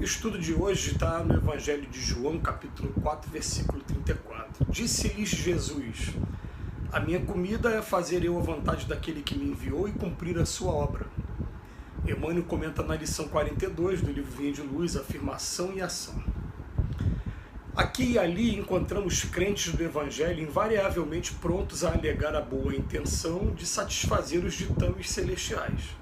estudo de hoje está no Evangelho de João, capítulo 4, versículo 34. Disse-lhes Jesus: a minha comida é fazer eu a vontade daquele que me enviou e cumprir a sua obra. Emmanuel comenta na lição 42 do livro Vinha de Luz, afirmação e ação. Aqui e ali encontramos crentes do Evangelho invariavelmente prontos a alegar a boa intenção de satisfazer os ditames celestiais.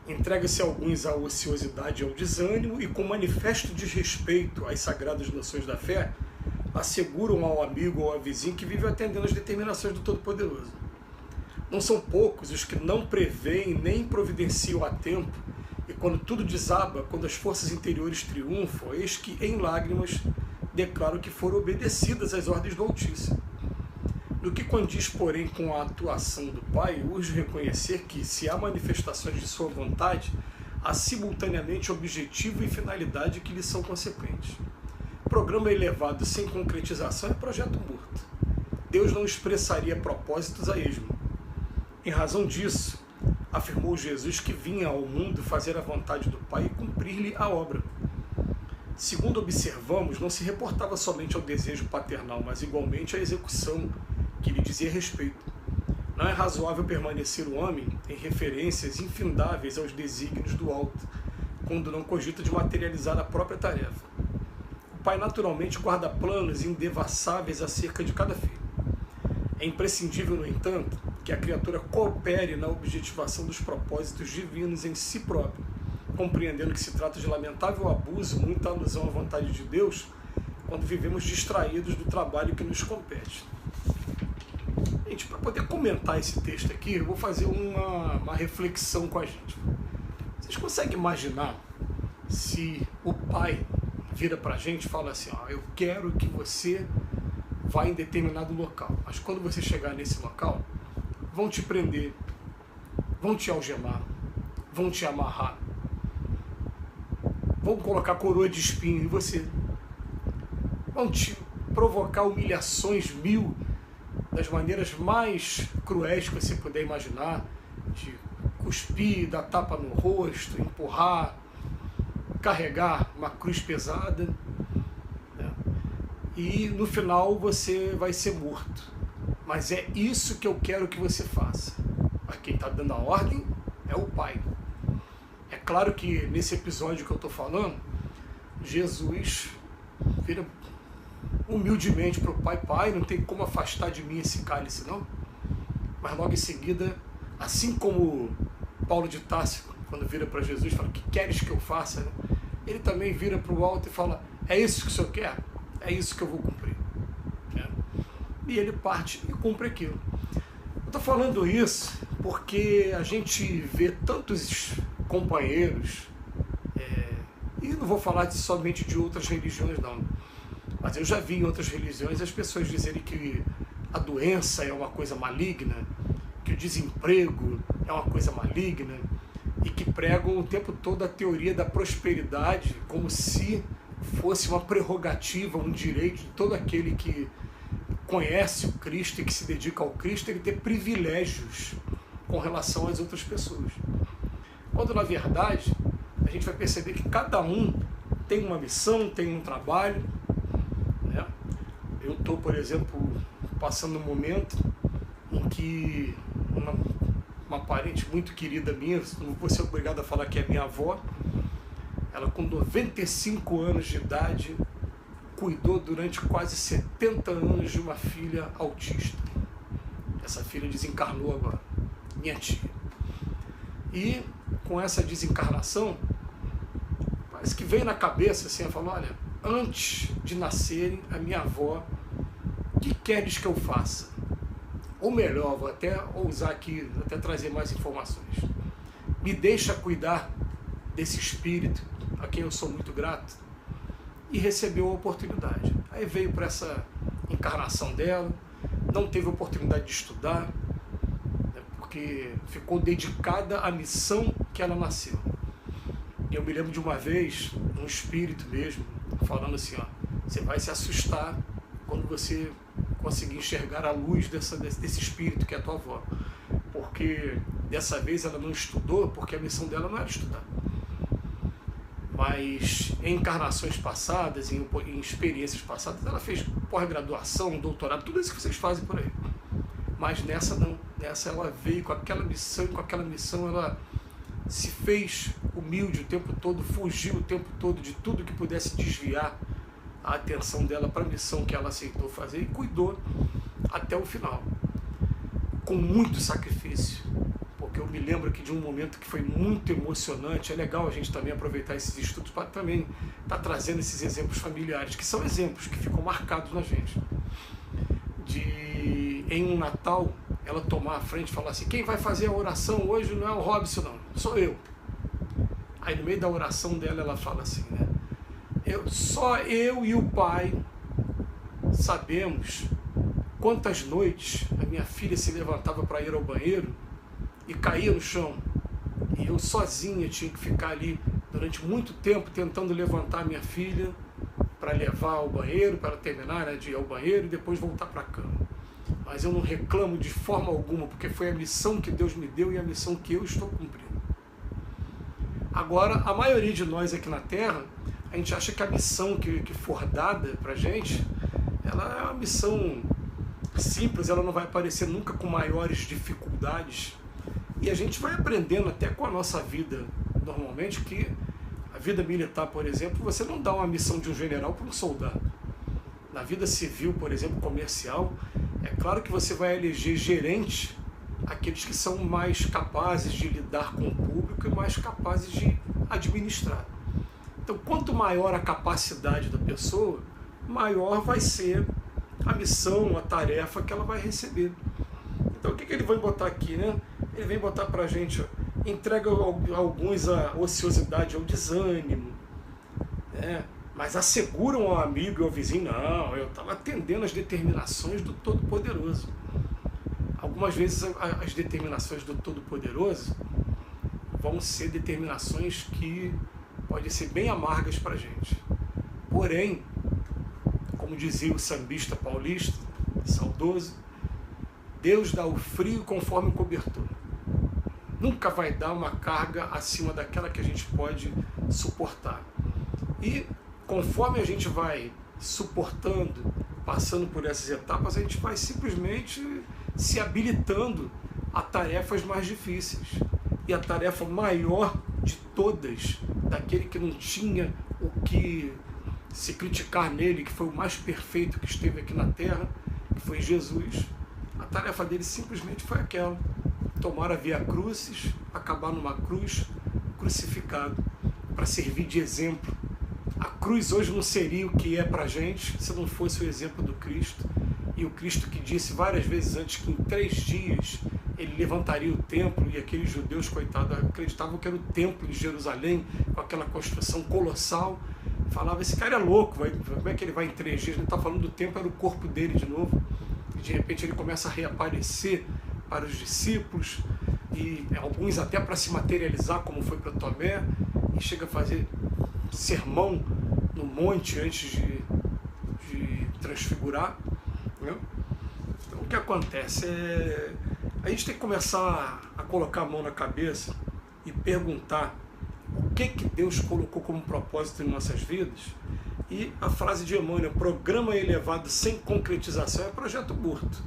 Entrega-se alguns à ociosidade e ao desânimo e, com manifesto desrespeito às sagradas noções da fé, asseguram ao amigo ou ao vizinho que vive atendendo às determinações do Todo-Poderoso. Não são poucos os que não preveem nem providenciam a tempo, e quando tudo desaba, quando as forças interiores triunfam, eis que, em lágrimas, declaram que foram obedecidas às ordens do Altíssimo. No que condiz, porém, com a atuação do Pai, urge reconhecer que, se há manifestações de sua vontade, há simultaneamente objetivo e finalidade que lhe são consequentes. Programa elevado sem concretização é projeto morto. Deus não expressaria propósitos a esmo. Em razão disso, afirmou Jesus que vinha ao mundo fazer a vontade do Pai e cumprir-lhe a obra. Segundo observamos, não se reportava somente ao desejo paternal, mas igualmente à execução que lhe dizia respeito. Não é razoável permanecer o homem em referências infindáveis aos desígnios do alto, quando não cogita de materializar a própria tarefa. O Pai naturalmente guarda planos indevassáveis acerca de cada filho. É imprescindível, no entanto, que a criatura coopere na objetivação dos propósitos divinos em si própria, compreendendo que se trata de lamentável abuso, muita alusão à vontade de Deus, quando vivemos distraídos do trabalho que nos compete. Gente, para poder comentar esse texto aqui, eu vou fazer uma reflexão com a gente. Vocês conseguem imaginar se o Pai vira para a gente e fala assim: ó, eu quero que você vá em determinado local, mas quando você chegar nesse local, vão te prender, vão te algemar, vão te amarrar, vão colocar coroa de espinho em você, vão te provocar humilhações mil, das maneiras mais cruéis que você puder imaginar, de cuspir, dar tapa no rosto, empurrar, carregar uma cruz pesada, né? E no final você vai ser morto. Mas é isso que eu quero que você faça. Mas quem está dando a ordem é o Pai. É claro que nesse episódio que eu estou falando, Jesus vira humildemente para o Pai: Pai, não tem como afastar de mim esse cálice, não. Mas logo em seguida, assim como Paulo de Tarso, quando vira para Jesus, fala: que queres que eu faça? Né? Ele também vira para o alto e fala: é isso que o Senhor quer? É isso que eu vou cumprir. E ele parte e cumpre aquilo. Eu estou falando isso porque a gente vê tantos companheiros, e não vou falar somente de outras religiões não, mas eu já vi em outras religiões as pessoas dizerem que a doença é uma coisa maligna, que o desemprego é uma coisa maligna, e que pregam o tempo todo a teoria da prosperidade como se fosse uma prerrogativa, um direito de todo aquele que conhece o Cristo e que se dedica ao Cristo, ele ter privilégios com relação às outras pessoas. Quando, na verdade, a gente vai perceber que cada um tem uma missão, tem um trabalho, né? Eu estou, por exemplo, passando um momento em que uma parente muito querida minha, não vou ser obrigado a falar que é minha avó, ela com 95 anos de idade, cuidou durante quase 70 anos de uma filha autista. Essa filha desencarnou agora, minha tia. E com essa desencarnação, parece que veio na cabeça assim, ela falou: olha, antes de nascerem, a minha avó, o que queres que eu faça? Ou melhor, vou até ousar aqui, até trazer mais informações. Me deixa cuidar desse espírito, a quem eu sou muito grato. E recebeu a oportunidade. Aí veio para essa encarnação dela, não teve oportunidade de estudar, né, porque ficou dedicada à missão que ela nasceu. E eu me lembro de uma vez, um espírito mesmo, falando assim: ó, você vai se assustar quando você conseguir enxergar a luz desse espírito que é a tua avó. Porque dessa vez ela não estudou, porque a missão dela não era estudar. mas em encarnações passadas, em experiências passadas, ela fez pós-graduação, doutorado, tudo isso que vocês fazem por aí. Mas nessa não, nessa ela veio com aquela missão, e com aquela missão ela se fez humilde o tempo todo, fugiu o tempo todo de tudo que pudesse desviar a atenção dela para a missão que ela aceitou fazer e cuidou até o final, com muito sacrifício. Porque eu me lembro aqui de um momento que foi muito emocionante. É legal a gente também aproveitar esses estudos para também estar trazendo esses exemplos familiares, que são exemplos que ficam marcados na gente. Em um Natal, ela tomar a frente e falar assim: quem vai fazer a oração hoje não é o Robson, não, sou eu. Aí no meio da oração dela ela fala assim, né? Só eu e o Pai sabemos quantas noites a minha filha se levantava para ir ao banheiro e caía no chão. E eu sozinha tinha que ficar ali durante muito tempo tentando levantar a minha filha para levar ao banheiro, para ela terminar, né, de ir ao banheiro e depois voltar para a cama. Mas eu não reclamo de forma alguma, porque foi a missão que Deus me deu e a missão que eu estou cumprindo. Agora, a maioria de nós aqui na Terra, a gente acha que a missão que for dada para a gente, ela é uma missão simples, ela não vai aparecer nunca com maiores dificuldades. E a gente vai aprendendo até com a nossa vida, normalmente, que a vida militar, por exemplo, você não dá uma missão de um general para um soldado. Na vida civil, por exemplo, comercial, é claro que você vai eleger gerentes, aqueles que são mais capazes de lidar com o público e mais capazes de administrar. Então, quanto maior a capacidade da pessoa, maior vai ser a missão, a tarefa que ela vai receber. Então, o que ele vai botar aqui, né? Ele vem botar pra gente, ó, entrega alguns a ociosidade ao desânimo, né? Mas asseguram ao amigo e ao vizinho: não, eu estava atendendo às determinações do Todo-Poderoso. Algumas vezes as determinações do Todo-Poderoso vão ser determinações que podem ser bem amargas para a gente. Porém, como dizia o sambista paulista, saudoso, Deus dá o frio conforme o cobertor. Nunca vai dar uma carga acima daquela que a gente pode suportar. E conforme a gente vai suportando, passando por essas etapas, a gente vai simplesmente se habilitando a tarefas mais difíceis. E a tarefa maior de todas, daquele que não tinha o que se criticar nele, que foi o mais perfeito que esteve aqui na Terra, que foi Jesus, a tarefa dele simplesmente foi aquela: tomar a via crucis, acabar numa cruz, crucificado, para servir de exemplo. A cruz hoje não seria o que é para a gente se não fosse o exemplo do Cristo. E o Cristo que disse várias vezes antes que em 3 dias ele levantaria o templo, e aqueles judeus, coitados, acreditavam que era o templo de Jerusalém, com aquela construção colossal. Falava: esse cara é louco, como é que ele vai em 3 dias? Ele está falando do templo, era o corpo dele de novo. E de repente ele começa a reaparecer para os discípulos, e alguns até para se materializar, como foi para Tomé, e chega a fazer sermão no monte antes de transfigurar, né? Então, o que acontece é a gente tem que começar a colocar a mão na cabeça e perguntar o que Deus colocou como propósito em nossas vidas. E a frase de Emmanuel: programa elevado sem concretização é projeto morto.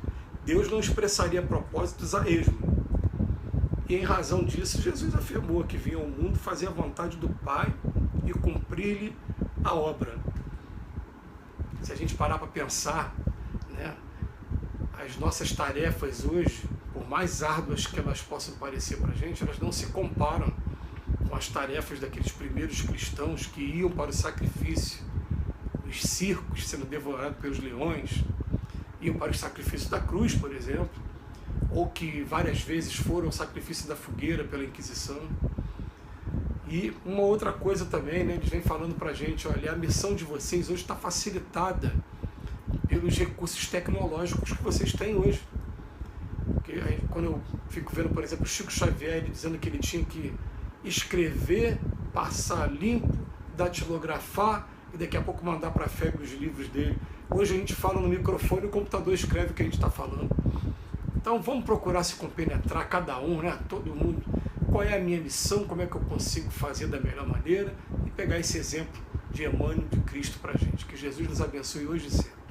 Deus não expressaria propósitos a esmo. E em razão disso, Jesus afirmou que vinha ao mundo fazer a vontade do Pai e cumprir-lhe a obra. Se a gente parar para pensar, né, as nossas tarefas hoje, por mais árduas que elas possam parecer para a gente, elas não se comparam com as tarefas daqueles primeiros cristãos que iam para o sacrifício, os circos sendo devorados pelos leões, iam para o sacrifício da cruz, por exemplo, ou que várias vezes foram ao sacrifício da fogueira pela Inquisição. E uma outra coisa também, né, eles vêm falando para a gente: olha, a missão de vocês hoje está facilitada pelos recursos tecnológicos que vocês têm hoje. Porque aí, quando eu fico vendo, por exemplo, o Chico Xavier ele dizendo que ele tinha que escrever, passar limpo, datilografar e daqui a pouco mandar para a FEB os livros dele. Hoje a gente fala no microfone e o computador escreve o que a gente está falando. Então vamos procurar se compenetrar, cada um, né, todo mundo. Qual é a minha missão, como é que eu consigo fazer da melhor maneira, e pegar esse exemplo de Emmanuel, de Cristo para a gente. Que Jesus nos abençoe hoje e sempre.